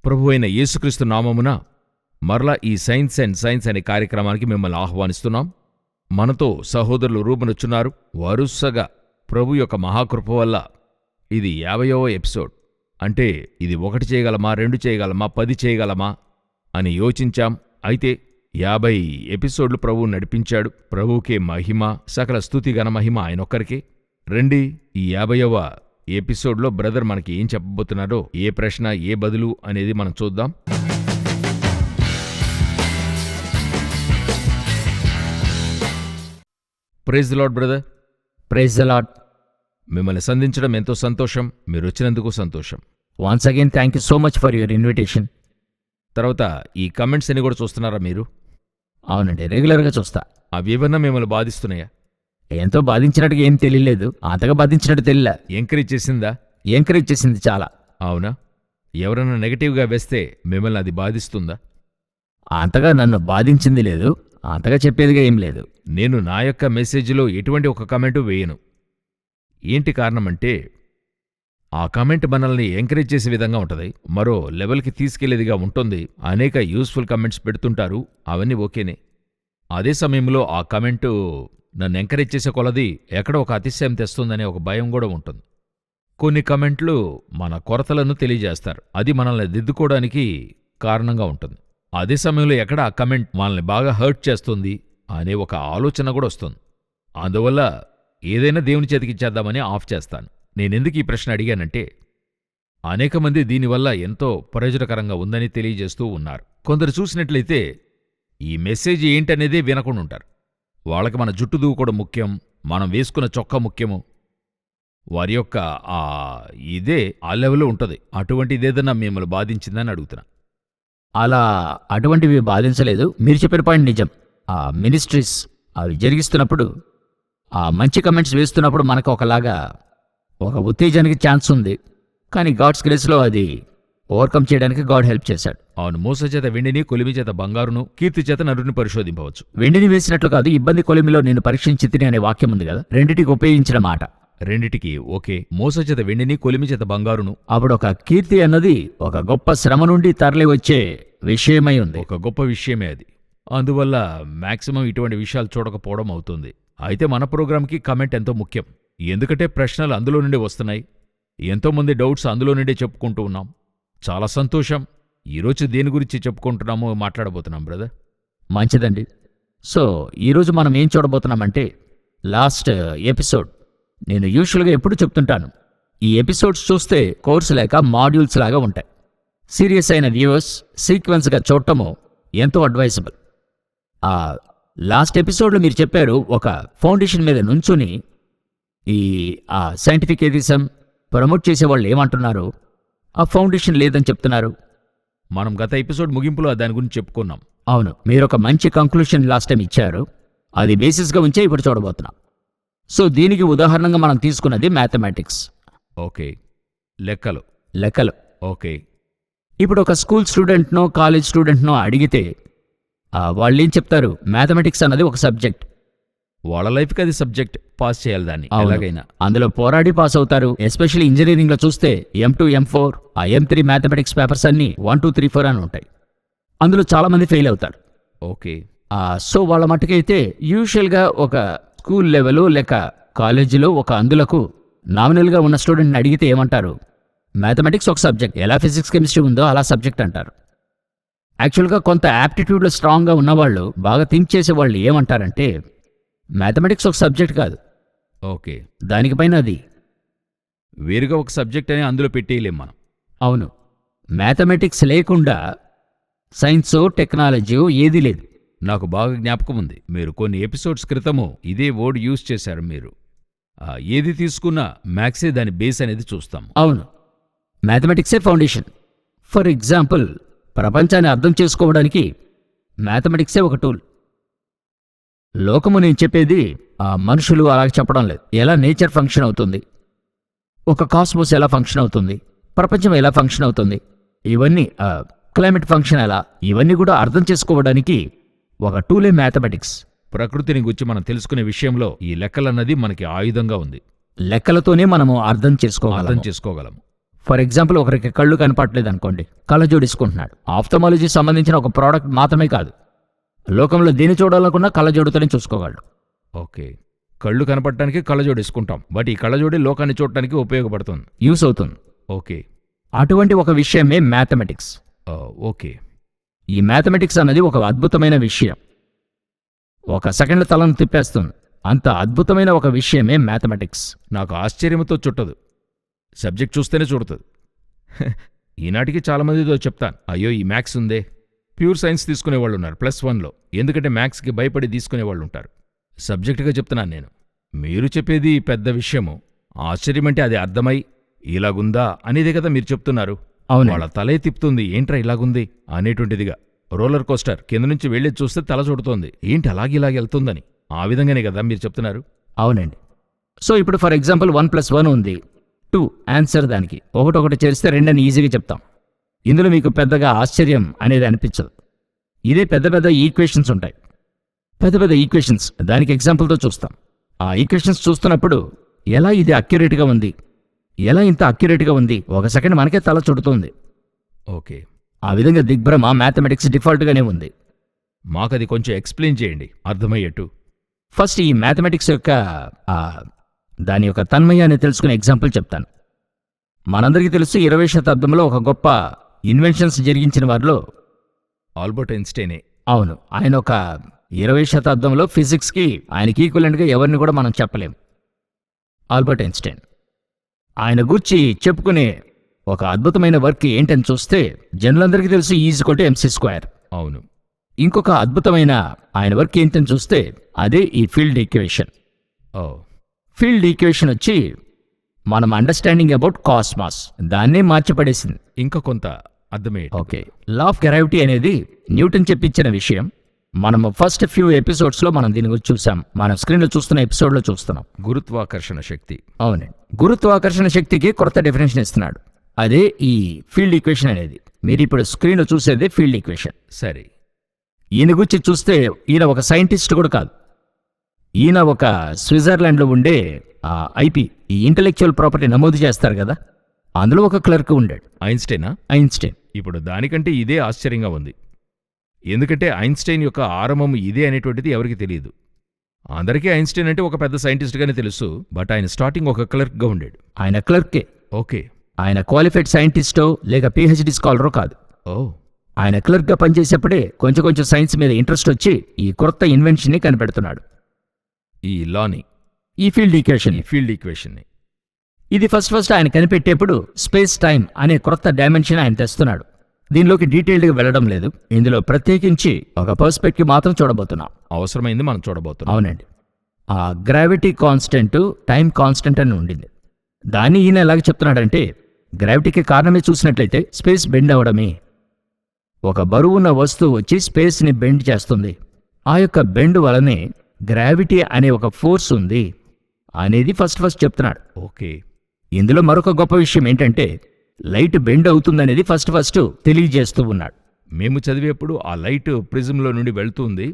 ప్రభువైన యేసుక్రీస్తు నామమున మరలా ఈ సైన్స్ అండ్ సైన్స్ అనే కార్యక్రమానికి మిమ్మల్ని ఆహ్వానిస్తున్నాం. మనతో సహోదరులు రూపనొచ్చున్నారు. వరుసగా ప్రభు యొక్క మహాకృప వల్ల ఇది 50వ ఎపిసోడ్. అంటే ఇది 1 చేయగలమా, 2 చేయగలమా, 10 చేయగలమా అని యోచించాం. అయితే 50 ఎపిసోడ్లు ప్రభువు నడిపించాడు. ప్రభువుకే మహిమ, సకల స్తుతి ఘనమహిమ ఆయనొక్కరికే. రండి, ఈ 50వ ఎపిసోడ్లో బ్రదర్ మనకి ఏం చెప్పబోతున్నారో, ఏ ప్రశ్న ఏ బదులు అనేది మనం చూద్దాం. Praise the Lord brother. Praise the Lord. మిమ్మల్ని సంధించడం ఎంతో సంతోషం. మీరు వచ్చినందుకు సంతోషం. Once again thank you so much for your invitation. తర్వాత ఈ కమెంట్స్ అన్ని కూడా చూస్తున్నారా మీరు? అవునండి, రెగ్యులర్గా చూస్తా. అవి ఏమన్నా మిమ్మల్ని బాధిస్తున్నాయా? ఎంతో బాధించినట్టుగా ఏం తెలియలేదు, అంతగా బాధించినట్టు తెలియలే. ఎంకరేజ్ చేసిందా? ఎంకరేజ్ చేసింది చాలా. అవునా? ఎవరన్నా నెగటివ్గా వేస్తే మిమ్మల్ని అది బాధిస్తుందా? అంతగా నన్ను బాధించింది లేదు, అంతగా చెప్పేదిగా ఏం లేదు. నేను నా యొక్క మెసేజ్లో ఎటువంటి ఒక కమెంటు వేయను. ఏంటి కారణమంటే, ఆ కమెంట్ మనల్ని ఎంకరేజ్ చేసే విధంగా ఉంటుంది, మరో లెవెల్కి తీసుకెళ్లేదిగా ఉంటుంది. అనేక యూస్ఫుల్ కమెంట్స్ పెడుతుంటారు, అవన్నీ ఓకేనే. అదే సమయంలో ఆ కమెంటు నన్ను ఎంకరేజ్ చేసే కొలది ఎక్కడో ఒక అతిశయం తెస్తుందనే ఒక భయం కూడా ఉంటుంది. కొన్ని కమెంట్లు మన కొరతలను తెలియజేస్తారు, అది మనల్ని దిద్దుకోవడానికి కారణంగా ఉంటుంది. అదే సమయంలో ఎక్కడ ఆ కమెంట్ మనల్ని బాగా హర్ట్ చేస్తుంది అనే ఒక ఆలోచన కూడా వస్తుంది. అందువల్ల ఏదైనా దేవుని చేతికిచ్చేద్దామని ఆఫ్ చేస్తాను. నేనెందుకు ఈ ప్రశ్న అడిగానంటే, అనేక మంది దీనివల్ల ఎంతో ప్రయోజనకరంగా ఉందని తెలియజేస్తూ ఉన్నారు. కొందరు చూసినట్లయితే ఈ మెసేజ్ ఏంటనేదే వినకుండా ఉంటారు. వాళ్ళకి మన జుట్టు దూకోవడం ముఖ్యం, మనం వేసుకున్న చొక్కా ముఖ్యము. వారి యొక్క ఇదే ఆ లెవెల్లో ఉంటుంది. అటువంటిదేదన్నా మిమ్మల్ని బాధించిందని అడుగుతున్నా. అలా అటువంటివి బాధించలేదు. మీరు చెప్పిన పాయింట్ నిజం. ఆ మినిస్ట్రీస్ అవి జరిగిస్తున్నప్పుడు, ఆ మంచి కమెంట్స్ వేస్తున్నప్పుడు మనకు ఒకలాగా ఒక ఉత్తేజానికి ఛాన్స్ ఉంది. కానీ గాడ్స్ గ్రేస్లో అది ఓవర్కమ్ చేయడానికి గాడ్ హెల్ప్ చేశాడు. అవును, మోస చేత వెండిని, కొలిమి చేత బంగారును, కీర్తి చేత నరుని పరిశోధింపవచ్చు. వెండిని వేసినట్లు కాదు, ఇబ్బంది కొలిమిలో నేను పరీక్షించి తిని అనే వాక్యం ఉంది కదా, రెండిటికి ఉపయోగించిన మాట. రెండిటికి ఓకే. మోస చేత వెండిని, కొలిమి చేత బంగారును. అప్పుడు ఒక కీర్తి అన్నది ఒక గొప్ప శ్రమ నుండి తరలి వచ్చే విషయమై ఉంది. ఒక గొప్ప విషయమే అది. అందువల్ల మ్యాక్సిమం ఇటువంటి విషయాలు చూడకపోవడం అవుతుంది. అయితే మన ప్రోగ్రాంకి కమెంట్ ఎంతో ముఖ్యం. ఎందుకంటే ప్రశ్నలు అందులో నుండి వస్తున్నాయి, ఎంతోమంది డౌట్స్ అందులో నుండే చెప్పుకుంటూ ఉన్నాం. చాలా సంతోషం. ఈరోజు దేని గురించి చెప్పుకుంటున్నామో మాట్లాడబోతున్నాం బ్రదర్. మంచిదండి. సో ఈరోజు మనం ఏం చూడబోతున్నామంటే, లాస్ట్ ఎపిసోడ్ నేను యూజువల్గా ఎప్పుడు చెప్తుంటాను, ఈ ఎపిసోడ్స్ చూస్తే కోర్సు లేక మాడ్యూల్స్ లాగా ఉంటాయి. సీరియస్ అయిన వ్యూవర్స్ సీక్వెన్స్గా చూడటము ఎంతో అడ్వైజబుల్. లాస్ట్ ఎపిసోడ్లో మీరు చెప్పారు, ఒక ఫౌండేషన్ మీద నుంచుని ఈ సైంటిఫిక్ ఎథిజం ప్రమోట్ చేసేవాళ్ళు ఏమంటున్నారు, ఆ ఫౌండేషన్ లేదని చెప్తున్నారు. మనం గత ఎపిసోడ్ ముగింపులో దాని గురించి చెప్పుకున్నాం. అవును, మీరు ఒక మంచి కంక్లూషన్ లాస్ట్ టైం ఇచ్చారు. అది బేసిస్గా ఉంచే ఇప్పుడు చూడబోతున్నాం. సో దీనికి ఉదాహరణగా మనం తీసుకున్నది మ్యాథమెటిక్స్. ఓకే. లెక్కలు. ఓకే. ఇప్పుడు ఒక స్కూల్ స్టూడెంట్నో కాలేజ్ స్టూడెంట్నో అడిగితే వాళ్ళు ఏం చెప్తారు, మ్యాథమెటిక్స్ అన్నది ఒక సబ్జెక్ట్. వాళ్ళ లైఫ్కి అది సబ్జెక్ట్, పాస్ చేయాలి దాన్ని ఎలాగైనా. అందులో పోరాడి పాస్ అవుతారు. ఎస్పెషల్లీ ఇంజనీరింగ్లో చూస్తే M2, M4, M3 mathematics papers అన్నీ 1, 2, 3, 4 అని ఉంటాయి. అందులో చాలామంది ఫెయిల్ అవుతారు. ఓకే. సో వాళ్ళ మట్టుకైతే యూజువల్గా ఒక స్కూల్ లెవెల్ లేక కాలేజీలో ఒక అందులకు నామినల్గా ఉన్న స్టూడెంట్ని అడిగితే ఏమంటారు, మ్యాథమెటిక్స్ ఒక సబ్జెక్ట్, ఎలా ఫిజిక్స్ కెమిస్ట్రీ ఉందో అలా సబ్జెక్ట్ అంటారు. యాక్చువల్గా కొంత యాప్టిట్యూడ్లో స్ట్రాంగ్గా ఉన్నవాళ్ళు, బాగా థింక్ చేసేవాళ్ళు ఏమంటారంటే, మ్యాథమెటిక్స్ ఒక సబ్జెక్ట్ కాదు, ఓకే, దానికి పైన అది వేరుగా ఒక సబ్జెక్ట్ అని అందులో పెట్టేయలేం మనం. అవును, మ్యాథమెటిక్స్ లేకుండా సైన్సో టెక్నాలజీ ఏదీ లేదు. నాకు బాగా జ్ఞాపకం ఉంది, మీరు కొన్ని ఎపిసోడ్స్ క్రితము ఇదే వర్డ్ యూజ్ చేశారు మీరు. ఏది తీసుకున్నా మ్యాథ్సే దాని బేస్ అనేది చూస్తాం. అవును, మ్యాథమెటిక్సే ఫౌండేషన్. ఫర్ ఎగ్జాంపుల్, ప్రపంచాన్ని అర్థం చేసుకోవడానికి మ్యాథమెటిక్సే ఒక టూల్. లోకము నేను చెప్పేది మనుషులు అలా చెప్పడం లేదు, ఎలా నేచర్ ఫంక్షన్ అవుతుంది, ఒక కాస్మోస్ ఎలా ఫంక్షన్ అవుతుంది, ప్రపంచం ఎలా ఫంక్షన్ అవుతుంది, ఇవన్నీ క్లైమేట్ ఫంక్షన్ ఎలా, ఇవన్నీ కూడా అర్థం చేసుకోవడానికి ఒక టూలే మ్యాథమెటిక్స్. ప్రకృతిని గురించి మనం తెలుసుకునే విషయంలో ఈ లెక్కలన్నది మనకి ఆయుధంగా ఉంది. లెక్కలతోనే మనము అర్థం చేసుకోగలం. ఫర్ ఎగ్జాంపుల్ ఒకరికి కళ్ళు కనపడలేదు అనుకోండి, కళ్ళజోడించుకుంటున్నాడు. ఆఫ్థమాలజీ సంబంధించిన ఒక ప్రోడక్ట్ మాత్రమే కాదు, లోకంలో దేని చూడాలనుకున్నా కళ్ళజోడుతోనే చూసుకోగలడు. ఓకే, కళ్ళు కనపడటానికి కళ్ళజోడేసుకుంటాం, బట్ ఈ కళ్ళజోడి లోకాన్ని చూడటానికి ఉపయోగపడుతుంది. యూస్ అవుతుంది. ఓకే. అటువంటి ఒక విషయమే మ్యాథమెటిక్స్. ఓకే. ఈ మ్యాథమెటిక్స్ అన్నది ఒక అద్భుతమైన విషయం. ఒక సెకండ్ల తలను తిప్పేస్తుంది. అంత అద్భుతమైన ఒక విషయమే మ్యాథమెటిక్స్. నాకు ఆశ్చర్యంతో చుట్టదు, సబ్జెక్ట్ చూస్తేనే చూడుతుంది. ఈనాటికి చాలామందితో చెప్తాను, అయ్యో ఈ మ్యాథ్స్ ఉందే. ప్యూర్ సైన్స్ తీసుకునేవాళ్ళు ఉన్నారు +1లో, ఎందుకంటే మ్యాథ్స్కి భయపడి తీసుకునేవాళ్ళు ఉంటారు. సబ్జెక్టుగా చెప్తున్నాను నేను. మీరు చెప్పేది పెద్ద విషయము, ఆశ్చర్యమంటే అది అర్థమై ఇలాగుందా అనేదే కదా మీరు చెప్తున్నారు. అవును, వాళ్ళ తలే తిప్పుతుంది, ఏంట్రా ఇలాగుంది అనేటువంటిదిగా. రోలర్ కోస్టర్ కింద నుంచి వెళ్ళి చూస్తే తల చూడుతోంది, ఏంటి ఇలాగెళ్తుందని. ఆ విధంగానే కదా మీరు చెప్తున్నారు. అవునండి. సో ఇప్పుడు ఫర్ ఎగ్జాంపుల్ 1+1 ఉంది, 2 ఆన్సర్. దానికి ఒకటొకటి చేస్తే 2 అని ఈజీగా చెప్తాం. ఇందులో మీకు పెద్దగా ఆశ్చర్యం అనేది అనిపించదు. ఇదే పెద్ద పెద్ద ఈక్వేషన్స్ ఉంటాయి, పెద్ద పెద్ద ఈక్వేషన్స్, దానికి ఎగ్జాంపుల్తో చూస్తాం. ఆ ఈక్వేషన్స్ చూస్తున్నప్పుడు ఎలా ఇది అక్యురేట్గా ఉంది, ఎలా ఇంత అక్యురేట్గా ఉంది, ఒక సెకండ్ మనకే తల చుడుతుంది. ఓకే. ఆ విధంగా దిగ్భ్రమ మ్యాథమెటిక్స్ డిఫాల్ట్గానే ఉంది. మాకది కొంచెం ఎక్స్ప్లెయిన్ చేయండి అర్థమయ్యేట్టు. ఫస్ట్ ఈ మ్యాథమెటిక్స్ యొక్క దాని యొక్క తన్మయాన్ని తెలుసుకునే ఎగ్జాంపుల్ చెప్తాను. మనందరికీ తెలుసు 20వ శతాబ్దంలో ఒక గొప్ప ఇన్వెన్షన్స్ జరిగించిన వారిలో ఆల్బర్ట్ ఐన్స్టైనే. అవును, ఆయన ఒక 20వ శతాబ్దంలో ఫిజిక్స్కి ఆయనకి ఈక్వలెంట్గా ఎవరిని కూడా మనం చెప్పలేం. Albert Einstein. ఆయన గూర్చి చెప్పుకునే ఒక అద్భుతమైన వర్క్ ఏంటని చూస్తే జనులందరికీ తెలుసు E=mc². అవును. ఇంకొక అద్భుతమైన ఆయన వర్క్ ఏంటని చూస్తే అదే ఈ ఫీల్డ్ ఈక్వేషన్. ఫీల్డ్ ఈక్వేషన్ వచ్చి మనం అండర్స్టాండింగ్ అబౌట్ కాస్మాస్ దాన్నే మార్చిపడేసింది. ఇంకా కొంత అర్థమే. ఓకే, లా ఆఫ్ గ్రావిటీ అనేది న్యూటన్ చెప్పించిన విషయం. మనం ఫస్ట్ ఫ్యూ ఎపిసోడ్స్లో మనం దీని గురించి చూసాం. మనం స్క్రీన్లో చూస్తున్న ఎపిసోడ్లో చూస్తున్నాం. గురుత్వాకర్షణ శక్తి. అవునండి, గురుత్వాకర్షణ శక్తికి కొత్త డెఫినేషన్ ఇస్తున్నాడు. అదే ఈ ఫీల్డ్ ఈక్వేషన్ అనేది. మీరు ఇప్పుడు స్క్రీన్లో చూసేదే ఫీల్డ్ ఈక్వేషన్. సరే. ఈయన గురించి చూస్తే ఈయన ఒక సైంటిస్ట్ కూడా కాదు. ఈయన ఒక స్విట్జర్లాండ్లో ఉండే ఐపీ, ఈ ఇంటలెక్చువల్ ప్రాపర్టీ నమోదు చేస్తారు కదా, అందులో ఒక క్లర్క్ ఉండాడు. ఐన్స్టైనా? ఐన్స్టైన్. ఇప్పుడు దానికంటే ఇదే ఆశ్చర్యంగా ఉంది, ఎందుకంటే ఐన్స్టైన్ యొక్క ఆరంభం ఇదే అనేటువంటిది ఎవరికి తెలియదు. అందరికీ ఐన్స్టైన్ అంటే ఒక పెద్ద సైంటిస్ట్గానే తెలుసు, బట్ ఆయన స్టార్టింగ్ ఒక క్లర్క్గా ఉండాడు. ఆయన క్లర్కే. ఓకే. ఆయన క్వాలిఫైడ్ సైంటిస్టో లేక PhD స్కాలరో కాదు. ఆయన క్లర్క్గా పనిచేసేప్పుడే కొంచెం కొంచెం సైన్స్ మీద ఇంట్రెస్ట్ వచ్చి ఈ కొత్త ఇన్వెన్షన్ని కనిపెడుతున్నాడు. ఈ లాని, ఈ ఫీల్డ్ ఈక్వేషన్ని. ఇది ఫస్ట్ ఆయన కనిపెట్టేప్పుడు స్పేస్ టైం అనే కొత్త డైమెన్షన్ ఆయన తెస్తున్నాడు. దీనిలోకి డీటెయిల్డ్గా వెళ్ళడం లేదు, ఇందులో ప్రత్యేకించి ఒక పర్స్పెక్టివ్ మాత్రం చూడబోతున్నాం. అవసరమైంది మనం చూడబోతున్నాం. అవునండి. ఆ గ్రావిటీ కాన్స్టెంట్, టైం కాన్స్టెంట్ అని ఉండింది. దాన్ని ఈయన ఎలాగ చెప్తున్నాడంటే, గ్రావిటీకి కారణమే చూసినట్లయితే స్పేస్ బెండ్ అవడమే. ఒక బరువున్న వస్తువు వచ్చి స్పేస్ని బెండ్ చేస్తుంది. ఆ యొక్క బెండ్ వలనే గ్రావిటీ అనే ఒక ఫోర్స్ ఉంది అనేది ఫస్ట్ చెప్తున్నాడు. ఓకే. ఇందులో మరొక గొప్ప విషయం ఏంటంటే, లైట్ బెండ్ అవుతుందనేది ఫస్ట్ తెలియజేస్తూ ఉన్నాడు. మేము చదివేప్పుడు ఆ లైట్ ప్రిజంలో నుండి వెళ్తుంది,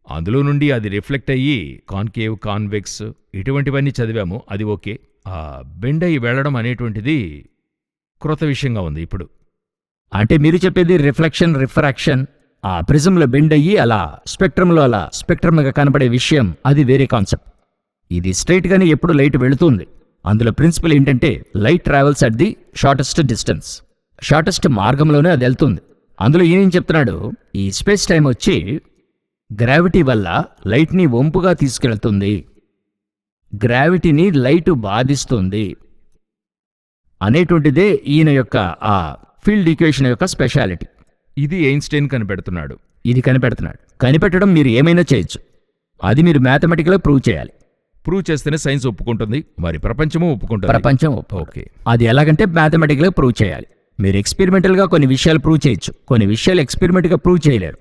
అందులో నుండి అది రిఫ్లెక్ట్ అయ్యి కాన్కేవ్, కాన్వెక్స్ ఇటువంటివన్నీ చదివాము. అది ఓకే. ఆ బెండ్ అయ్యి వెళ్ళడం అనేటువంటిది క్రొత్త విషయంగా ఉంది ఇప్పుడు. అంటే మీరు చెప్పేది రిఫ్లెక్షన్, రిఫ్రాక్షన్, ఆ ప్రిజంలో బెండ్ అయ్యి అలా స్పెక్ట్రంలో అలా స్పెక్ట్రమ్గా కనబడే విషయం, అది వేరే కాన్సెప్ట్. ఇది స్ట్రైట్గానే ఎప్పుడు లైట్ వెళుతుంది. అందులో ప్రిన్సిపల్ ఏంటంటే, light travels at the shortest distance, shortest మార్గంలోనే అది వెళ్తుంది. అందులో ఈయనేం చెప్తున్నాడు, ఈ స్పేస్ టైం వచ్చి గ్రావిటీ వల్ల లైట్ని వంపుగా తీసుకెళ్తుంది, గ్రావిటీని లైటు బాధిస్తుంది అనేటువంటిదే ఈయన యొక్క ఆ ఫీల్డ్ ఈక్వేషన్ యొక్క స్పెషాలిటీ. ఇది ఐన్స్టైన్ కనిపెడుతున్నాడు. ఇది కనిపెట్టడం మీరు ఏమైనా చేయొచ్చు, అది మీరు మ్యాథమెటికల్గా ప్రూవ్ చేయాలి. ప్రూవ్ చేస్తేనే సైన్స్ ఒప్పుకుంటుంది, మరి ప్రపంచము ఒప్పుకుంటుంది. ప్రపంచం ఓకే. అది ఎలాగంటే మ్యాథమెటికల్గా ప్రూవ్ చేయాలి. మీరు ఎక్స్పెరిమెంటల్గా కొన్ని విషయాలు ప్రూవ్ చేయొచ్చు, కొన్ని విషయాలు ఎక్స్పెరిమెంట్గా ప్రూవ్ చేయలేరు.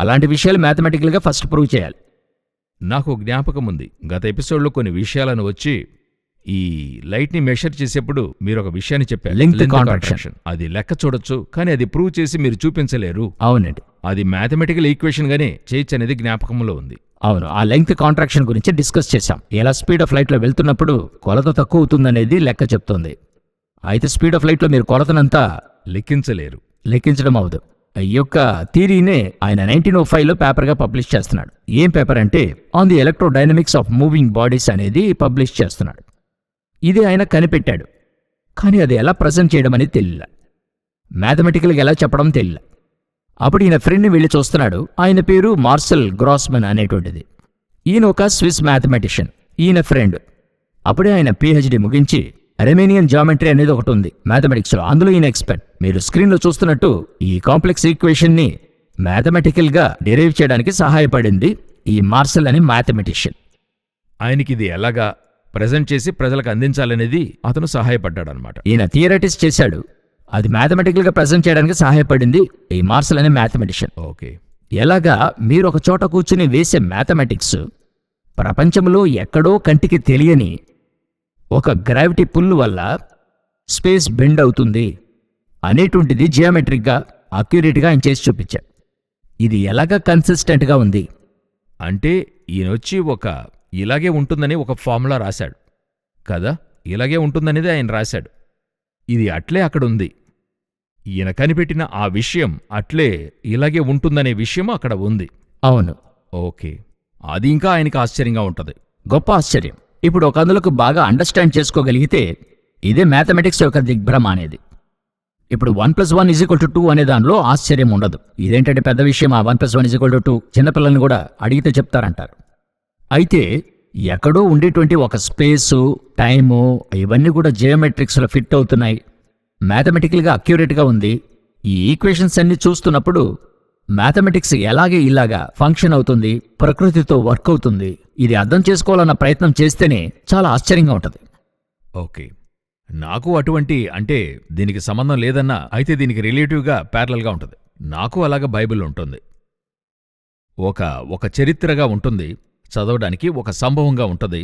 అలాంటి విషయాలు మ్యాథమెటికల్గా ఫస్ట్ ప్రూవ్ చేయాలి. నాకు జ్ఞాపకం ఉంది, గత ఎపిసోడ్లో కొన్ని విషయాలను వచ్చి ఈ లైట్ని మెషర్ చేసేప్పుడు మీరు ఒక విషయాన్ని చెప్పారు, లెంగ్త్ కాంట్రాక్షన్. అది లెక్క చూడొచ్చు, కానీ అది ప్రూవ్ చేసి మీరు చూపించలేరు. అవునండి, అది మ్యాథమెటికల్ ఈక్వేషన్ గానే చేయొచ్చు అనేది జ్ఞాపకంలో ఉంది. అవును, ఆ లెంగ్త్ కాంట్రాక్షన్ గురించి డిస్కస్ చేశాం. ఎలా స్పీడ్ ఆఫ్ లైట్లో వెళ్తున్నప్పుడు కొలత తక్కువ అవుతుందనేది లెక్క చెప్తుంది. అయితే స్పీడ్ ఆఫ్ లైట్లో మీరు కొలతనంతా లెక్కించలేరు. లెక్కించడం అవదు. ఈ యొక్క థియరీనే ఆయన 1905లో పేపర్గా పబ్లిష్ చేస్తున్నాడు. ఏం పేపర్ అంటే on the electrodynamics of moving bodies అనేది పబ్లిష్ చేస్తున్నాడు. ఇది ఆయన కనిపెట్టాడు, కానీ అది ఎలా ప్రజెంట్ చేయడం అనేది తెలియలే, మ్యాథమెటికల్గా ఎలా చెప్పడం తెలియలే. అప్పుడు ఈయన ఫ్రెండ్ని వెళ్ళి చూస్తున్నాడు. ఆయన పేరు మార్సెల్ గ్రాస్మన్ అనేటువంటిది. ఈయన ఒక స్విస్ మ్యాథమెటిషియన్, ఈయన ఫ్రెండ్. అప్పుడే ఆయన PhD ముగించి రెమేనియన్ జామెట్రీ అనేది ఒకటి ఉంది మ్యాథమెటిక్స్లో, అందులో ఈయన ఎక్స్పర్ట్. మీరు స్క్రీన్లో చూస్తున్నట్టు ఈ కాంప్లెక్స్ ఈక్వేషన్ని మ్యాథమెటికల్గా డిరైవ్ చేయడానికి సహాయపడింది ఈ మార్సెల్ అనే మ్యాథమెటిషియన్. ఆయనకి ఇది ఎలాగా ప్రజెంట్ చేసి ప్రజలకు అందించాలనేది అతను సహాయపడ్డాడనమాట. ఈయన థియరటిస్ చేశాడు, అది మ్యాథమెటికల్గా ప్రజెంట్ చేయడానికి సహాయపడింది ఈ మార్సెల్ అనే మ్యాథమెటిషియన్. ఓకే. ఎలాగా మీరు ఒక చోట కూర్చుని వేసే మ్యాథమెటిక్స్ ప్రపంచంలో ఎక్కడో కంటికి తెలియని ఒక గ్రావిటీ పుల్ వల్ల స్పేస్ బెండ్ అవుతుంది అనేటువంటిది జియోమెట్రిక్గా అక్యురేట్గా ఆయన చేసి చూపించాడు. ఇది ఎలాగా కన్సిస్టెంట్గా ఉంది అంటే ఈయనొచ్చి ఇలాగే ఉంటుందని ఒక ఫార్ములా రాశాడు కదా, ఇలాగే ఉంటుందనేది ఆయన రాశాడు. ఇది అట్లే అక్కడుంది. ఈయన కనిపెట్టిన ఆ విషయం అట్లే ఇలాగే ఉంటుందనే విషయం అక్కడ ఉంది. అవును. ఓకే. అది ఇంకా ఆయనకి ఆశ్చర్యంగా ఉంటుంది. గొప్ప ఆశ్చర్యం. ఇప్పుడు ఒక అందులోకి బాగా అండర్స్టాండ్ చేసుకోగలిగితే ఇదే మ్యాథమెటిక్స్ యొక్క దిగ్భ్రమ అనేది. ఇప్పుడు 1+1 2 అనే దానిలో ఆశ్చర్యం ఉండదు. ఇదేంటంటే పెద్ద విషయం, ఆ 1+1 2 చిన్నపిల్లల్ని కూడా అడిగితే చెప్తారంటారు. అయితే ఎక్కడో ఉండేటువంటి ఒక స్పేసు, టైము ఇవన్నీ కూడా జియోమెట్రిక్స్లో ఫిట్ అవుతున్నాయి, మ్యాథమెటికల్గా అక్యురేట్గా ఉంది. ఈ ఈక్వేషన్స్ అన్ని చూస్తున్నప్పుడు మ్యాథమెటిక్స్ ఎలాగే ఇలాగా ఫంక్షన్ అవుతుంది, ప్రకృతితో వర్క్ అవుతుంది, ఇది అర్థం చేసుకోవాలన్న ప్రయత్నం చేస్తేనే చాలా ఆశ్చర్యంగా ఉంటుంది. ఓకే. నాకు అటువంటి అంటే దీనికి సంబంధం లేదన్నా అయితే దీనికి రిలేటివ్గా ప్యారలల్గా ఉంటుంది. నాకు అలాగా బైబిల్ ఉంటుంది. ఒక చరిత్రగా ఉంటుంది చదవడానికి, ఒక సంభవంగా ఉంటుంది.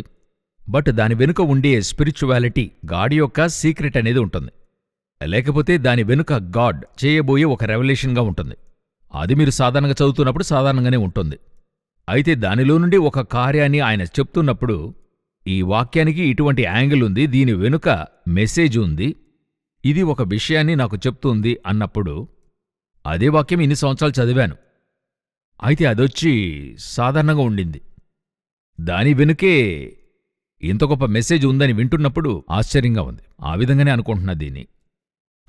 బట్ దాని వెనుక ఉండే స్పిరిచువాలిటీ, గాడ్ యొక్క సీక్రెట్ అనేది ఉంటుంది. లేకపోతే దాని వెనుక గాడ్ చేయబోయే ఒక రెవల్యూషన్గా ఉంటుంది. అది మీరు సాధారణంగా చదువుతున్నప్పుడు సాధారణంగానే ఉంటుంది. అయితే దానిలో నుండి ఒక కార్యాన్ని ఆయన చెప్తున్నప్పుడు ఈ వాక్యానికి ఇటువంటి యాంగిల్ ఉంది, దీని వెనుక మెసేజ్ ఉంది, ఇది ఒక విషయాన్ని నాకు చెప్తుంది అన్నప్పుడు అదే వాక్యం ఇన్ని సంవత్సరాలు చదివాను. అయితే అదొచ్చి సాధారణంగా ఉండింది. దాని వెనుకే ఇంత గొప్ప మెసేజ్ ఉందని వింటున్నప్పుడు ఆశ్చర్యంగా ఉంది. ఆ విధంగానే అనుకుంటున్నా దీన్ని.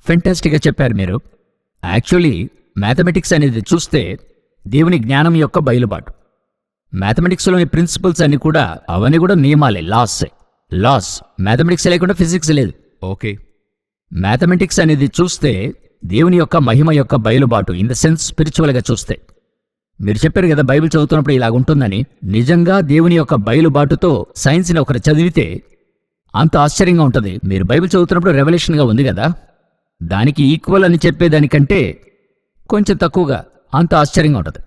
ఫెంటాస్టిక్గా చెప్పారు మీరు. యాక్చువల్లీ మ్యాథమెటిక్స్ అనేది చూస్తే దేవుని జ్ఞానం యొక్క బయలుబాటు. మ్యాథమెటిక్స్లోని ప్రిన్సిపల్స్ అన్ని కూడా అవన్నీ కూడా నియమాలే, లాస్. మ్యాథమెటిక్స్ లేకుండా ఫిజిక్స్ లేదు. ఓకే. మ్యాథమెటిక్స్ అనేది చూస్తే దేవుని యొక్క మహిమ యొక్క బయలుబాటు, ఇన్ ద సెన్స్ స్పిరిచువల్గా చూస్తే. మీరు చెప్పారు కదా బైబిల్ చదువుతున్నప్పుడు ఇలాగుంటుందని. నిజంగా దేవుని యొక్క బయలుబాటుతో సైన్స్ని ఒకరు చదివితే అంత ఆశ్చర్యంగా ఉంటుంది. మీరు బైబిల్ చదువుతున్నప్పుడు రెవల్యూషన్గా ఉంది కదా, దానికి ఈక్వల్ అని చెప్పేదానికంటే కొంచెం తక్కువగా అంత ఆశ్చర్యంగా ఉంటుంది.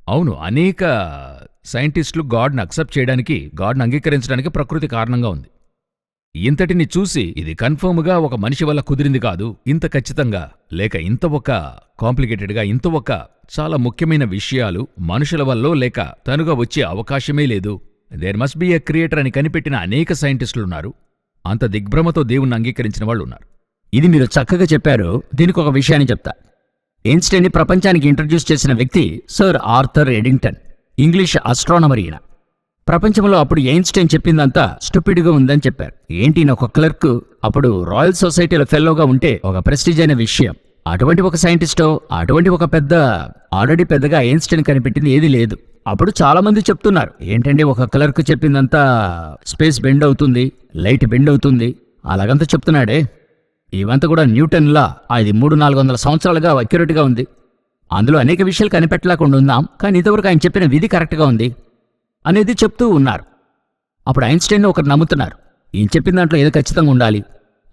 అవును, అనేక సైంటిస్టులు గాడ్ని అక్సెప్ట్ చేయడానికి, గాడ్ని అంగీకరించడానికి ప్రకృతి కారణంగా ఉంది. ఇంతటిని చూసి ఇది కన్ఫర్మ్గా ఒక మనిషి వల్ల కుదిరింది కాదు, ఇంత ఖచ్చితంగా, లేక ఇంత ఒక కాంప్లికేటెడ్గా, ఇంత ఒక చాలా ముఖ్యమైన విషయాలు మనుషుల వల్లో లేక తనుగా వచ్చే అవకాశమే లేదు. There must be a creator అని కనిపెట్టిన అనేక సైంటిస్టులున్నారు. అంత దిగ్భ్రమతో దేవుణ్ణి అంగీకరించిన వాళ్ళు ఉన్నారు. ఇది మీరు చక్కగా చెప్పారు. దీనికి ఒక విషయాన్ని చెప్తా. ఐన్స్టైన్ని ప్రపంచానికి ఇంట్రడ్యూస్ చేసిన వ్యక్తి sir Arthur Eddington, English astronomer. ఈయన ప్రపంచంలో అప్పుడు ఐన్స్టైన్ చెప్పిందంతా స్టూపిడ్గా ఉందని చెప్పారు. ఏంటి, ఒక క్లర్క్ అప్పుడు రాయల్ సొసైటీలో ఫెలోగా ఉంటే ఒక ప్రెస్టీజ్ అయిన విషయం. అటువంటి ఒక సైంటిస్టో, అటువంటి ఒక ఆల్రెడీ పెద్దగా ఐన్స్టైన్ కనిపెట్టింది ఏది లేదు. అప్పుడు చాలా మంది చెప్తున్నారు, ఏంటంటే ఒక క్లర్క్ చెప్పిందంతా స్పేస్ బెండ్ అవుతుంది, లైట్ బెండ్ అవుతుంది, అలాగంతా చెప్తున్నాడే. ఇవంతా కూడా న్యూటన్లా అది 300-400 సంవత్సరాలుగా అక్యురేట్గా ఉంది. అందులో అనేక విషయాలు కనిపెట్టలేకుండా ఉన్నాం, కానీ ఇంతవరకు ఆయన చెప్పిన విధి కరెక్ట్గా ఉంది అనేది చెప్తూ ఉన్నారు. అప్పుడు ఐన్స్టైన్ ఒకరు నమ్ముతున్నారు, ఈయన చెప్పిన దాంట్లో ఏదో ఖచ్చితంగా ఉండాలి.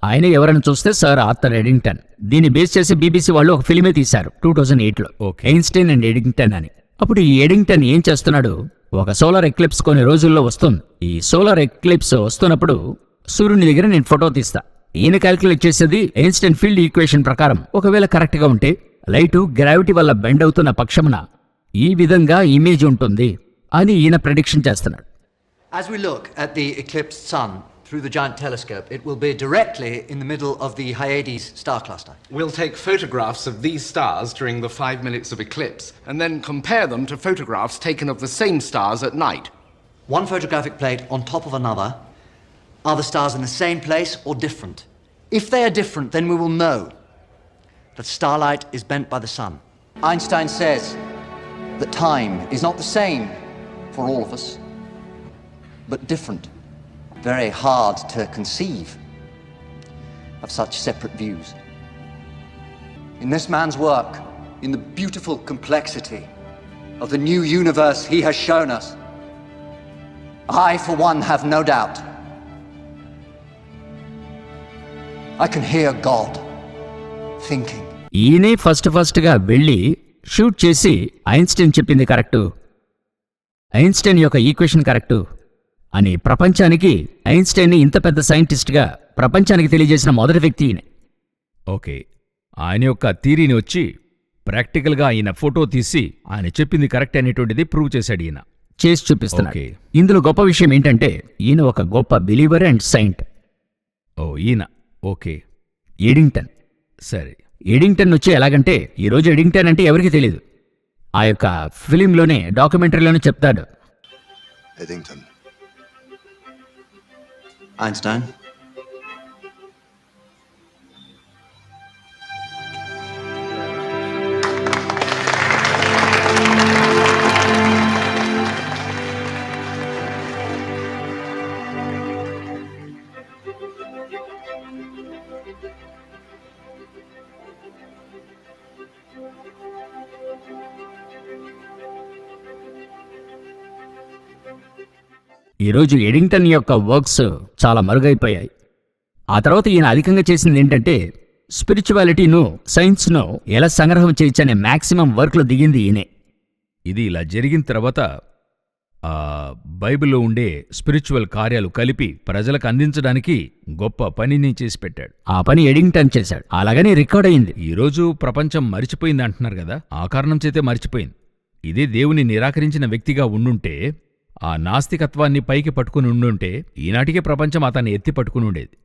ఆయన ఎవరైనా చూస్తే సర్ ఆర్థర్ ఎడింగ్టన్. దీన్ని బేస్ చేసి BBC వాళ్ళు ఒక ఫిల్మే తీశారు 2008లో, ఐన్స్టైన్ అండ్ ఎడింగ్టన్ అని. అప్పుడు ఈ ఎడింగ్టన్ ఏం చేస్తున్నాడు, ఒక సోలార్ ఎక్లిప్స్ కొన్ని రోజుల్లో వస్తుంది. ఈ సోలార్ ఎక్లిప్స్ వస్తున్నప్పుడు సూర్యుని దగ్గర నేను ఫోటో తీస్తా. ఈయన క్యాల్కులేట్ చేసేది ఐన్స్టైన్ ఫీల్డ్ ఈక్వేషన్ ప్రకారం ఒకవేళ కరెక్ట్గా ఉంటే లైటు గ్రావిటీ వల్ల బెండ్ అవుతున్న పక్షమున ఈ విధంగా ఇమేజ్ ఉంటుంది అని ఈయన ప్రెడిక్షన్ చేస్తున్నాడు. As we look at the eclipsed sun through the giant telescope, it will be directly in the middle of the Hyades star cluster. We'll take photographs of these stars during the 5 minutes of eclipse and then compare them to photographs taken of the same stars at night. One photographic plate on top of another. Are the stars in the same place or different? If they are different, then we will know that starlight is bent by the sun. Einstein says that time is not the same for all of us, but different. Very hard to conceive of such separate views. In this man's work, in the beautiful complexity of the new universe he has shown us, I, for one, have no doubt. I can hear God thinking. ఈయనే ఫస్ట్గా వెళ్ళి shoot చేసి Einstein చెప్పింది correct, Einstein యొక్క equation correct అని ప్రపంచానికి, ఐన్స్టైన్ని ఇంత పెద్ద సైంటిస్ట్గా ప్రపంచానికి తెలియజేసిన మొదటి వ్యక్తి ఈయనే. ఓకే, ఆయన యొక్క థీరీని వచ్చి ప్రాక్టికల్గా ఆయన ఫోటో తీసి ఆయన చెప్పింది కరెక్ట్ అనేటువంటిది ప్రూవ్ చేశాడు ఈయన. చేసి చూపిస్తున్నాడు. ఓకే. ఇందులో గొప్ప విషయం ఏంటంటే ఈయన ఒక గొప్ప బిలీవర్ అండ్ సైంట్. ఓ ఈయన, ఓకే, ఎడింగ్టన్. సరే. ఎడింగ్టన్ వచ్చి ఎలాగంటే, ఈరోజు ఎడింగ్టన్ అంటే ఎవరికి తెలియదు. ఆ యొక్క ఫిలింలోనే, డాక్యుమెంటరీలోనే చెప్తాడు. Eddington. Einstein. ఈరోజు ఎడింగ్టన్ యొక్క వర్క్స్ చాలా మరుగైపోయాయి. ఆ తర్వాత ఈయన అధికంగా చేసింది ఏంటంటే, స్పిరిచువాలిటీను, సైన్స్ను ఎలా సంగ్రహం చేయొచ్చనే మ్యాక్సిమం వర్క్లో దిగింది ఈయనే. ఇది ఇలా జరిగిన తర్వాత బైబిల్లో ఉండే స్పిరిచువల్ కార్యాలు కలిపి ప్రజలకు అందించడానికి గొప్ప పనిని చేసి పెట్టాడు. ఆ పని ఎడింగ్టన్ చేశాడు. అలాగనే రికార్డ్ అయింది. ఈరోజు ప్రపంచం మరిచిపోయింది అంటున్నారు కదా, ఆ కారణం చేతే మరిచిపోయింది. ఇదే దేవుని నిరాకరించిన వ్యక్తిగా ఉండుంటే, ఆ నాస్తికత్వాన్ని పైకి పట్టుకుని ఉండుంటే, ఈనాటికే ప్రపంచం అతన్ని ఎత్తి పట్టుకుని ఉండేది.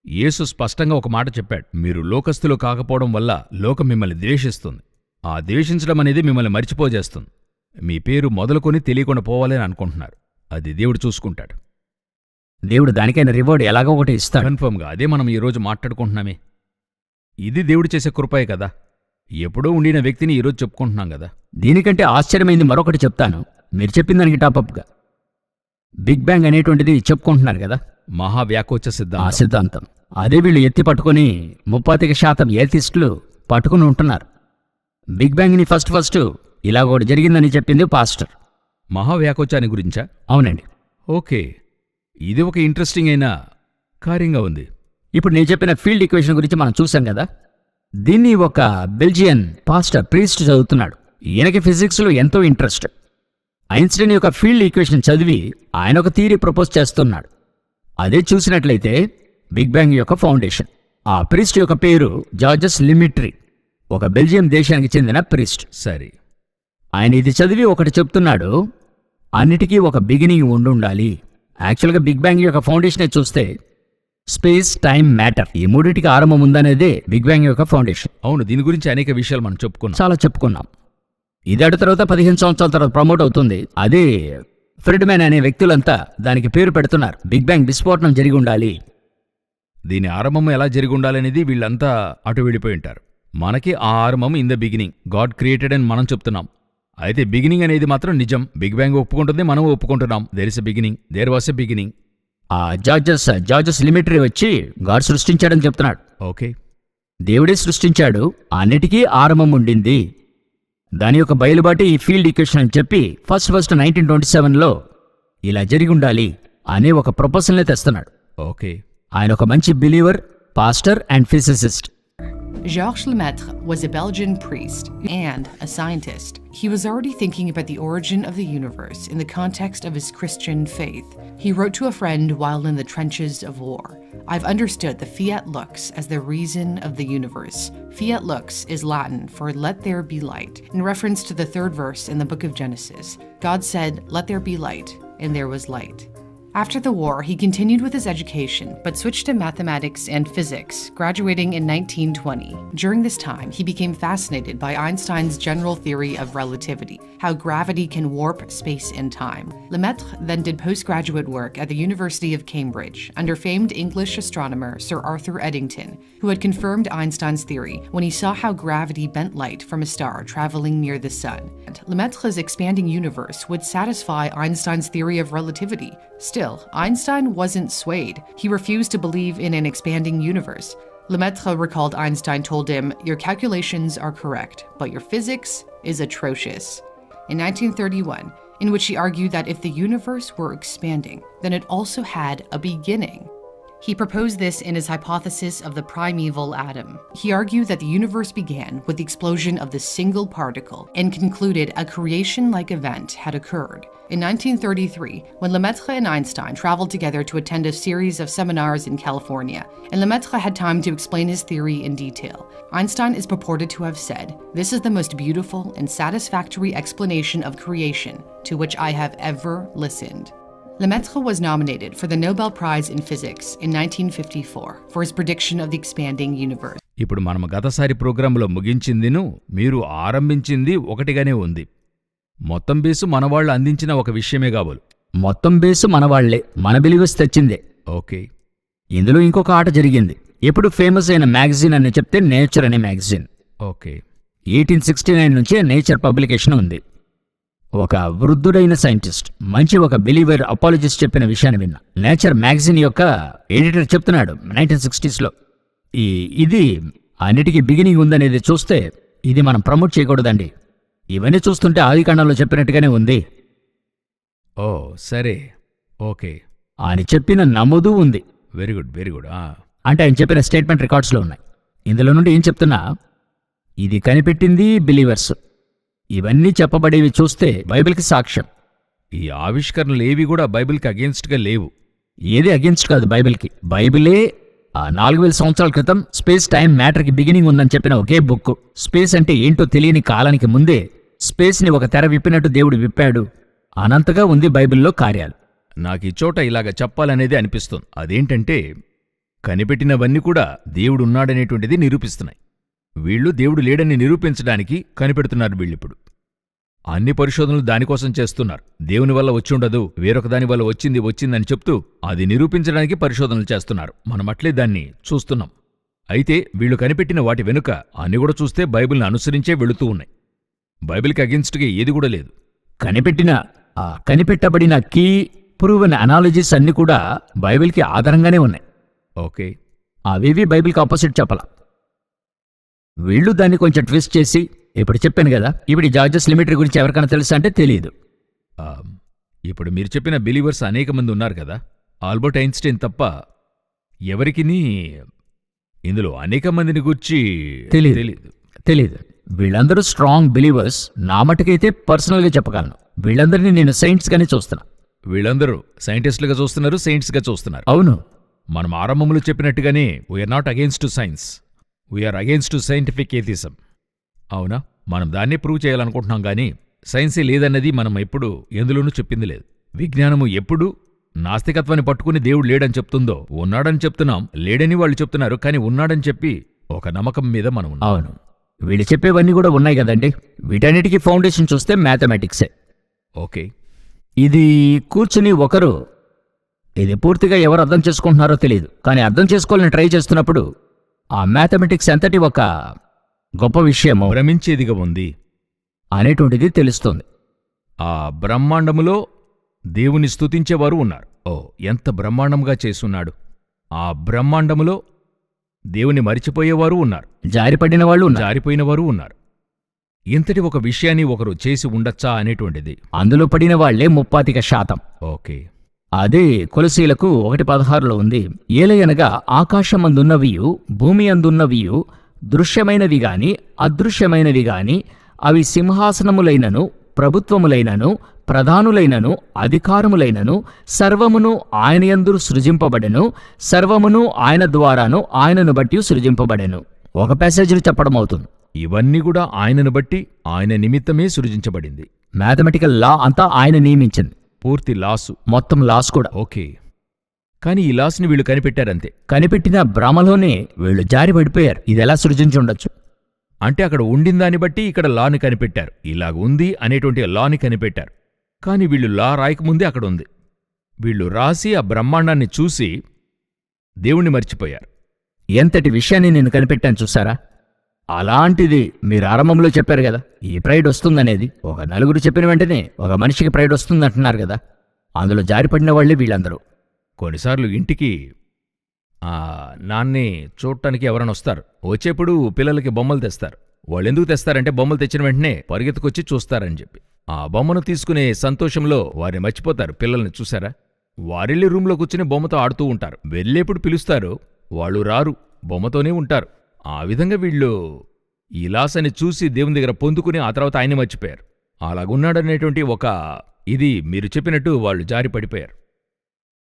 యేసు స్పష్టంగా ఒక మాట చెప్పాడు, మీరు లోకస్తులు కాకపోవడం వల్ల లోకం మిమ్మల్ని ద్వేషిస్తుంది. ఆ ద్వేషించడం అనేది మిమ్మల్ని మరిచిపోజేస్తుంది. మీ పేరు మొదలుకొని తెలియకుండా పోవాలని అనుకుంటున్నారు. అది దేవుడు చూసుకుంటాడు. దేవుడు దానికైనా రివార్డ్ ఎలాగో ఒకటి ఇస్తాడు. కన్ఫర్మ్గా అదే మనం ఈరోజు మాట్లాడుకుంటున్నామే. ఇది దేవుడు చేసే కృపయే కదా. ఎప్పుడో ఉండిన వ్యక్తిని ఈరోజు చెప్పుకుంటున్నాం కదా. దీనికంటే ఆశ్చర్యమైంది మరొకటి చెప్తాను, మీరు చెప్పిన దానికి టాపప్గా. బిగ్ బ్యాంగ్ అనేటువంటిది చెప్పుకుంటున్నారు కదా, మహావ్యాకోచ ఆ సిద్ధాంతం. సిద్ధాంతం. అదే వీళ్ళు ఎత్తి పట్టుకొని 35% ఏథిస్టులు పట్టుకుని ఉంటున్నారు. బిగ్ బ్యాంగ్ని ఫస్ట్ ఇలా ఒకటి జరిగిందని చెప్పింది పాస్టర్. మహావ్యాకోచాన్ని గురించా? అవునండి. ఓకే, ఇది ఒక ఇంట్రెస్టింగ్ అయిన కార్యంగా ఉంది. ఇప్పుడు నేను చెప్పిన ఫీల్డ్ ఈక్వేషన్ గురించి మనం చూసాం కదా, దీన్ని ఒక బెల్జియన్ పాస్టర్ ప్రీస్ట్ చదువుతున్నాడు. ఈయనకి ఫిజిక్స్లో ఎంతో ఇంట్రెస్ట్. ఐన్స్టైన్ యొక్క ఫీల్డ్ ఈక్వేషన్ చదివి ఆయన ఒక థియరీ ప్రపోజ్ చేస్తున్నాడు. అదే చూసినట్లయితే బిగ్ బ్యాంగ్ యొక్క ఫౌండేషన్. ఆ ప్రీస్ట్ యొక్క పేరు జార్జస్ లిమిట్రీ, ఒక బెల్జియం దేశానికి చెందిన ప్రీస్ట్. సరే, ఆయన ఇది చదివి ఒకటి చెప్తున్నాడు, అన్నిటికీ ఒక బిగినింగ్ ఉండాలి. యాక్చువల్గా బిగ్ బ్యాంగ్ యొక్క ఫౌండేషనే చూస్తే స్పేస్, టైం, మ్యాటర్, ఈ మూడింటికి ఆరంభం ఉందనేదే బిగ్ బ్యాంగ్ యొక్క ఫౌండేషన్. అవును, దీని గురించి అనేక విషయాలు మనం చెప్పుకున్నాం, చాలా చెప్పుకున్నాం. ఇది అటు తర్వాత 15 సంవత్సరాల తర్వాత ప్రమోట్ అవుతుంది. అదే ఫ్రెడ్మ్యాన్ అనే వ్యక్తులంతా దానికి పేరు పెడుతున్నారు, బిగ్ బ్యాంగ్ విస్ఫోటనం జరిగి ఉండాలి. దీని ఆరంభం ఎలా జరిగి ఉండాలనేది వీళ్ళంతా అటు వెళ్ళిపోయి ఉంటారు. మనకి ఆ ఆరంభం in the beginning God created అని మనం చెప్తున్నాం. అయితే బిగినింగ్ అనేది మాత్రం నిజం. బిగ్ బ్యాంగ్ ఒప్పుకుంటుంది, మనం ఒప్పుకుంటున్నాం. There is a beginning, there was a beginning. ఆ జార్జస్ లిమిటరీ వచ్చి గాడ్ సృష్టించాడని చెప్తున్నాడు. ఓకే, దేవుడే సృష్టించాడు, అన్నిటికీ ఆరంభం ఉండింది. దాని యొక్క బయలుబాటి ఈ ఫీల్డ్ ఈక్వేషన్ అని చెప్పి ఫస్ట్ 1927లో ఇలా జరిగి ఉండాలి అనే ఒక ప్రపోజల్నే తెస్తున్నాడు. ఓకే, ఆయన ఒక మంచి believer, pastor and physicist. Georges Lemaitre was a Belgian priest and a scientist. He was already thinking about the origin of the universe in the context of his Christian faith. He wrote to a friend while in the trenches of war, "I've understood the fiat lux as the reason of the universe. Fiat lux is Latin for let there be light, in reference to the third verse in the book of Genesis. God said, let there be light, and there was light." After the war, he continued with his education, but switched to mathematics and physics, graduating in 1920. During this time, he became fascinated by Einstein's general theory of relativity, how gravity can warp space and time. Lemaitre then did postgraduate work at the University of Cambridge under famed English astronomer Sir Arthur Eddington, who had confirmed Einstein's theory when he saw how gravity bent light from a star traveling near the sun. And Lemaitre's expanding universe would satisfy Einstein's theory of relativity. Still, Einstein wasn't swayed. He refused to believe in an expanding universe. Lemaitre recalled Einstein told him, "Your calculations are correct, but your physics is atrocious." In 1931, in which he argued that if the universe were expanding, then it also had a beginning. He proposed this in his hypothesis of the primeval atom. He argued that the universe began with the explosion of the single particle and concluded a creation-like event had occurred. In 1933, when Lemaitre and Einstein traveled together to attend a series of seminars in California, and Lemaitre had time to explain his theory in detail, Einstein is purported to have said, "This is the most beautiful and satisfactory explanation of creation to which I have ever listened." Lemaitre was nominated for the Nobel Prize in Physics in 1954 for his prediction of the expanding universe. ఇప్పుడు మనం గతసారి ప్రోగ్రాంలో ముగించిందిను మీరు ఆరంభించింది ఒకటిగానే ఉంది. మొత్తం base మనవాళ్ళు అందించిన ఒక విషయమే కాబోలు. మొత్తం బేసు మనవాళ్లే, మన బిలీవర్స్ తెచ్చిందే. ఓకే. ఇందులో ఇంకొక ఆట జరిగింది. ఎప్పుడు ఫేమస్ అయిన మ్యాగజైన్ అని చెప్తే నేచర్ అనే మ్యాగజైన్. ఓకే. 1869 నుంచే నేచర్ పబ్లికేషన్ ఉంది. ఒక వృద్ధుడైన సైంటిస్ట్, మంచి ఒక బిలీవర్ అపాలజిస్ట్ చెప్పిన విషయాన్ని విన్నా. నేచర్ మ్యాగజైన్ యొక్క ఎడిటర్ చెప్తున్నాడు 1960sలో, ఇది అన్నిటికీ బిగినింగ్ ఉందనేది చూస్తే ఇది మనం ప్రమోట్ చేయకూడదండి. ఇవన్నీ చూస్తుంటే ఆదికాండంలో చెప్పినట్టుగానే ఉంది. ఓ సరే, ఓకే ఆయన చెప్పిన నమోదు ఉంది. Very good, very good. అంటే ఆయన చెప్పిన స్టేట్మెంట్ రికార్డ్స్లో ఉన్నాయి. ఇందులో నుండి ఏం చెప్తున్నా, ఇది కనిపెట్టింది బిలీవర్స్. ఇవన్నీ చెప్పబడేవి చూస్తే బైబిల్కి సాక్ష్యం. ఈ ఆవిష్కరణలు ఏవి కూడా బైబిల్కి అగేన్స్ట్గా లేవు. ఏది అగేన్స్ట్ కాదు బైబిల్కి. బైబిలే 4000 సంవత్సరాల క్రితం స్పేస్ టైం మ్యాటర్కి బిగినింగ్ ఉందని చెప్పిన ఒకే బుక్. స్పేస్ అంటే ఏంటో తెలియని కాలానికి ముందే స్పేస్ని ఒక తెర విప్పినట్టు దేవుడు విప్పాడు. అనంతగా ఉంది బైబిల్లో కార్యాలు. నాకు ఈ చోట ఇలాగ చెప్పాలనేది అనిపిస్తుంది. అదేంటంటే కనిపెట్టినవన్నీ కూడా దేవుడున్నాడనేటువంటిది నిరూపిస్తున్నాయి. వీళ్ళు దేవుడు లేడని నిరూపించడానికి కనిపెడుతున్నారు వీళ్ళిప్పుడు. అన్ని పరిశోధనలు దానికోసం చేస్తున్నారు. దేవుని వల్ల వచ్చుండదు, వేరొక దాని వల్ల వచ్చిందని చెప్తూ అది నిరూపించడానికి పరిశోధనలు చేస్తున్నారు. మనమట్లే దాన్ని చూస్తున్నాం. అయితే వీళ్ళు కనిపెట్టిన వాటి వెనుక అన్ని కూడా చూస్తే బైబిల్ని అనుసరించే వెళుతూ ఉన్నాయి. బైబిల్కి అగెన్స్ట్గా ఏది కూడా లేదు. కనిపెట్టబడిన కీ ప్రూవెన్ అనాలజీస్ అన్ని కూడా బైబిల్కి ఆధారంగానే ఉన్నాయి. ఓకే. అవేవి బైబిల్కి ఆపోజిట్ చెప్పాల. వీళ్ళు దాన్ని కొంచెం ట్విస్ట్ చేసి, ఇప్పుడు చెప్పాను కదా, ఇప్పుడు జార్జెస్ లిమిటరీ గురించి ఎవరికైనా తెలుసా అంటే తెలియదు. ఇప్పుడు మీరు చెప్పిన బిలీవర్స్ అనేక మంది ఉన్నారు కదా, ఆల్బర్ట్ ఐన్స్టైన్ తప్ప ఎవరికిని ఇందులో అనేక మందిని గురించి తెలీదు. వీళ్ళందరూ స్ట్రాంగ్ బిలీవర్స్. నా మటుకైతే పర్సనల్గా చెప్పగలను. వీళ్ళందరినీ నేను సైంట్స్గానే చూస్తున్నా. వీళ్ళందరూ సైంటిస్టులుగా చూస్తున్నారు, సెయింట్స్గా చూస్తున్నారు. అవును. మనం ఆరంభంలో చెప్పినట్టుగానే we are not against to science, we are against to scientific atheism. అవునా? మనం దాన్నే ప్రూవ్ చేయాలనుకుంటున్నాం కానీ సైన్సే లేదన్నది మనం ఎప్పుడూ ఎందులోనూ చెప్పింది లేదు. విజ్ఞానము ఎప్పుడూ నాస్తికత్వాన్ని పట్టుకుని దేవుడు లేడని చెప్తుందో, ఉన్నాడని చెప్తున్నాం, లేడని వాళ్ళు చెప్తున్నారు. కానీ ఉన్నాడని చెప్పి ఒక నమ్మకం మీద మనం ఉన్నాం. అవును, వీళ్ళు చెప్పేవన్నీ కూడా ఉన్నాయి కదండి. వీటన్నిటికీ ఫౌండేషన్ చూస్తే మ్యాథమెటిక్సే. ఓకే. ఇది కూర్చుని ఒకరు ఇది పూర్తిగా ఎవరు అర్థం చేసుకుంటున్నారో తెలియదు, కానీ అర్థం చేసుకోవాలని ట్రై చేస్తున్నప్పుడు ఆ మ్యాథమెటిక్స్ ఎంతటి ఒక గొప్ప విషయమో, భ్రమించేదిగా ఉంది అనేటువంటిది తెలుస్తుంది. ఆ బ్రహ్మాండములో దేవుని స్తుతించేవారు ఉన్నారు. ఓ, ఎంత బ్రహ్మాండంగా చేసున్నాడు. ఆ బ్రహ్మాండములో దేవుని మరిచిపోయేవారు ఉన్నారు, జారిపడిన వాళ్ళు ఉన్నారు, జారిపోయినవారు ఉన్నారు. ఇంతటి ఒక విషయాన్ని ఒకరు చేసి ఉండొచ్చా అనేటువంటిది. అందులో పడిన వాళ్లే 35%. ఓకే. అదే కొలసీలకు 1:16 ఉంది. ఏలయనగా ఆకాశమందున్నవియు భూమి అందున్నవియు దృశ్యమైనవి గాని అదృశ్యమైనవి గాని అవి సింహాసనములైనను ప్రభుత్వములైనను ప్రధానులైనను అధికారములైనను సర్వమును ఆయన యందు సృజింపబడెను, సర్వమును ఆయన ద్వారాను ఆయనను బట్టి సృజింపబడెను. ఒక ప్యాసేజీలు చెప్పడం అవుతుంది. ఇవన్నీ కూడా ఆయనను బట్టి, ఆయన నిమిత్తమే సృజించబడింది. మ్యాథమెటికల్ లా అంతా ఆయన నియమించింది. పూర్తి లాసు. మొత్తం లాస్ కూడా. ఓకే. కానీ ఈ లాస్ని వీళ్ళు కనిపెట్టారంతే. కనిపెట్టిన భ్రమలోనే వీళ్ళు జారి పడిపోయారు. ఇది ఎలా సృజించి ఉండొచ్చు? అంటే అక్కడ ఉండిందాన్ని బట్టి ఇక్కడ లాని కనిపెట్టారు. ఇలాగ ఉంది అనేటువంటి లాని కనిపెట్టారు. కానీ వీళ్ళు లా రాయకముందే అక్కడ ఉంది. వీళ్ళు రాసి ఆ బ్రహ్మాండాన్ని చూసి దేవుణ్ణి మర్చిపోయారు. ఎంతటి విషయాన్ని నేను కనిపెట్టాను చూసారా? అలాంటిది మీరు ఆరంభంలో చెప్పారు కదా, ఈ ప్రైడ్ వస్తుందనేది. ఒక నలుగురు చెప్పిన వెంటనే ఒక మనిషికి ప్రైడ్ వస్తుందంటున్నారు కదా, అందులో జారిపడిన వాళ్ళే వీళ్ళందరూ. కొన్నిసార్లు ఇంటికి నాన్ని చూడటానికి ఎవరైనా వస్తారు. వచ్చేప్పుడు పిల్లలకి బొమ్మలు తెస్తారు. వాళ్ళు ఎందుకు తెస్తారంటే బొమ్మలు తెచ్చిన వెంటనే పరిగెత్తుకొచ్చి చూస్తారని చెప్పి. ఆ బొమ్మను తీసుకునే సంతోషంలో వారిని మర్చిపోతారు. పిల్లల్ని చూసారా? వారెళ్ళి రూంలో కూర్చుని బొమ్మతో ఆడుతూ ఉంటారు. వెళ్ళేప్పుడు పిలుస్తారు, వాళ్ళు రారు, బొమ్మతోనే ఉంటారు. ఆ విధంగా వీళ్ళు ఈ లాసని చూసి దేవుని దగ్గర పొందుకుని ఆ తర్వాత ఆయన్ని మర్చిపోయారు. అలాగున్నాడనేటువంటి ఒక ఇది మీరు చెప్పినట్టు వాళ్ళు జారి పడిపోయారు.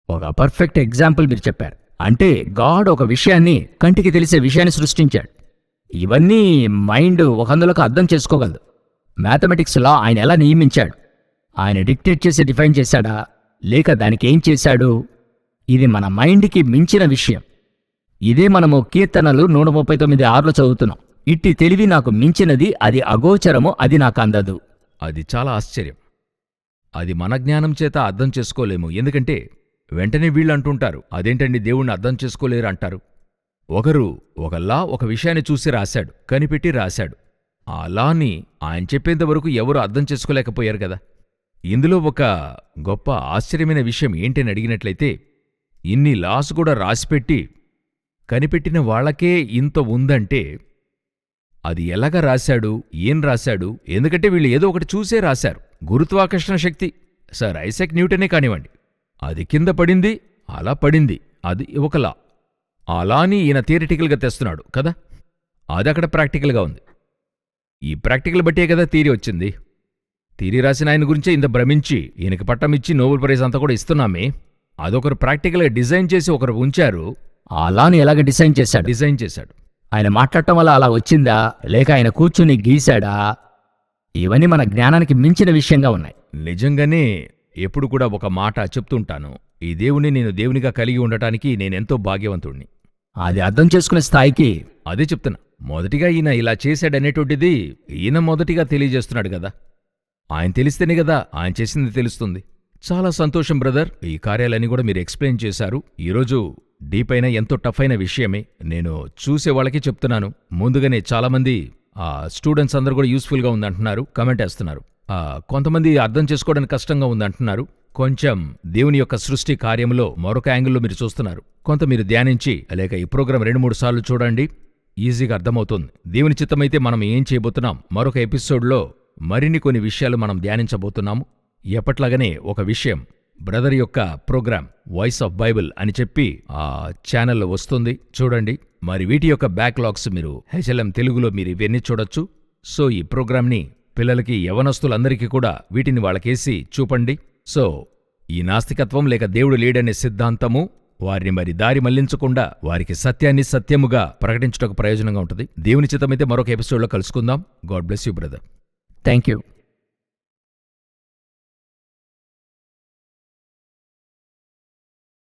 ఒక పర్ఫెక్ట్ ఎగ్జాంపుల్ మీరు చెప్పారు. అంటే గాడ్ ఒక విషయాన్ని, కంటికి తెలిసే విషయాన్ని సృష్టించాడు. ఇవన్నీ మైండ్ ఒకందులకు అర్థం చేసుకోగలదు. మ్యాథమెటిక్స్ లా ఆయన ఎలా నియమించాడు? ఆయన డిక్టేట్ చేసి డిఫైన్ చేశాడా, లేక దానికి ఏం చేశాడు? ఇది మన మైండ్కి మించిన విషయం. ఇదే మనము కీర్తనలు 139:6 చదువుతున్నాం. ఇట్టి తెలివి నాకు మించినది, అది అగోచరము, అది నాకు అందదు. అది చాలా ఆశ్చర్యం. అది మన జ్ఞానం చేత అర్థం చేసుకోలేము. ఎందుకంటే వెంటనే వీళ్ళు అంటుంటారు, అదేంటండి దేవుణ్ణి అర్థం చేసుకోలేరు అంటారు. ఒకరు ఒక లా ఒక విషయాన్ని చూసి రాశాడు, కనిపెట్టి రాశాడు. ఆ లాని ఆయన చెప్పేంతవరకు ఎవరు అర్థం చేసుకోలేకపోయారు కదా. ఇందులో ఒక గొప్ప ఆశ్చర్యమైన విషయం ఏంటని అడిగినట్లయితే, ఇన్ని లాస్ కూడా రాసిపెట్టి కనిపెట్టిన వాళ్లకే ఇంత ఉందంటే అది ఎలాగా రాశాడు, ఏం రాశాడు? ఎందుకంటే వీళ్ళు ఏదో ఒకటి చూసే రాశారు. గురుత్వాకర్షణ శక్తి, సర్ ఐసాక్ న్యూటనే కానివ్వండి, అది కింద పడింది, అలా పడింది, అది ఒక లా. ఆ లాని ఈయన థియరిటికల్గా తెస్తున్నాడు కదా, అది అక్కడ ప్రాక్టికల్గా ఉంది. ఈ ప్రాక్టికల్ బట్టే కదా థియరీ వచ్చింది. థియరీ రాసిన ఆయన గురించే ఇంత భ్రమించి ఈయనకి పట్టం ఇచ్చి నోబెల్ ప్రైజ్ అంతా కూడా ఇస్తున్నామే. అదొకరు ప్రాక్టికల్గా డిజైన్ చేసి ఒకరు ఉంచారు. ఆ లాని ఎలాగ డిజైన్ చేశాడు? ఆయన మాట్లాడటం వల్ల అలా వచ్చిందా, లేక ఆయన కూర్చుని గీశాడా? ఇవన్నీ మన జ్ఞానానికి మించిన విషయంగా ఉన్నాయి. నిజంగానే ఎప్పుడు కూడా ఒక మాట చెప్తుంటాను, ఈ దేవుని నేను దేవునిగా కలిగి ఉండటానికి నేనెంతో భాగ్యవంతుణ్ణి. అది అర్థం చేసుకునే స్థాయికి అదే చెప్తున్నా. మొదటిగా ఈయన ఇలా చేశాడనేటువంటిది ఈయన మొదటిగా తెలియజేస్తున్నాడు కదా. ఆయన తెలిస్తేనే కదా ఆయన చేసింది తెలుస్తుంది. చాలా సంతోషం బ్రదర్, ఈ కార్యాలన్నీ కూడా మీరు ఎక్స్ప్లెయిన్ చేశారు. ఈరోజు డీప్ అయిన ఎంతో టఫ్ అయిన విషయమే. నేను చూసే వాళ్ళకి చెప్తున్నాను, ముందుగానే చాలామంది స్టూడెంట్స్ అందరూ కూడా యూస్ఫుల్గా ఉందంటున్నారు, కమెంట్ వేస్తున్నారు. కొంతమంది అర్థం చేసుకోవడానికి కష్టంగా ఉందంటున్నారు. కొంచెం దేవుని యొక్క సృష్టి కార్యంలో మరొక యాంగిల్లో మీరు చూస్తున్నారు. కొంత మీరు ధ్యానించి లేక ఈ ప్రోగ్రాం 2-3 సార్లు చూడండి, ఈజీగా అర్థమవుతుంది. దేవుని చిత్తమైతే మనం ఏం చేయబోతున్నాం, మరొక ఎపిసోడ్లో మరిన్ని కొన్ని విషయాలు మనం ధ్యానించబోతున్నాము. ఎప్పట్లాగనే ఒక విషయం, బ్రదర్ యొక్క ప్రోగ్రాం వాయిస్ ఆఫ్ బైబిల్ అని చెప్పి ఆ ఛానల్లో వస్తుంది, చూడండి. మరి వీటి యొక్క బ్యాక్లాగ్స్ మీరు HLM తెలుగులో మీరు ఇవన్నీ చూడొచ్చు. సో ఈ ప్రోగ్రాంని పిల్లలకి, యవనస్తులందరికీ కూడా వీటిని వాళ్ళకేసి చూపండి. సో ఈ నాస్తికత్వం లేక దేవుడు లేడనే సిద్ధాంతము వారిని మరి దారి మళ్లించకుండా వారికి సత్యాన్ని సత్యముగా ప్రకటించడానికి ప్రయోజనంగా ఉంటుంది. దేవుని చిత్తమైతే మరొక ఎపిసోడ్లో కలుసుకుందాం. God bless you brother. Thank you.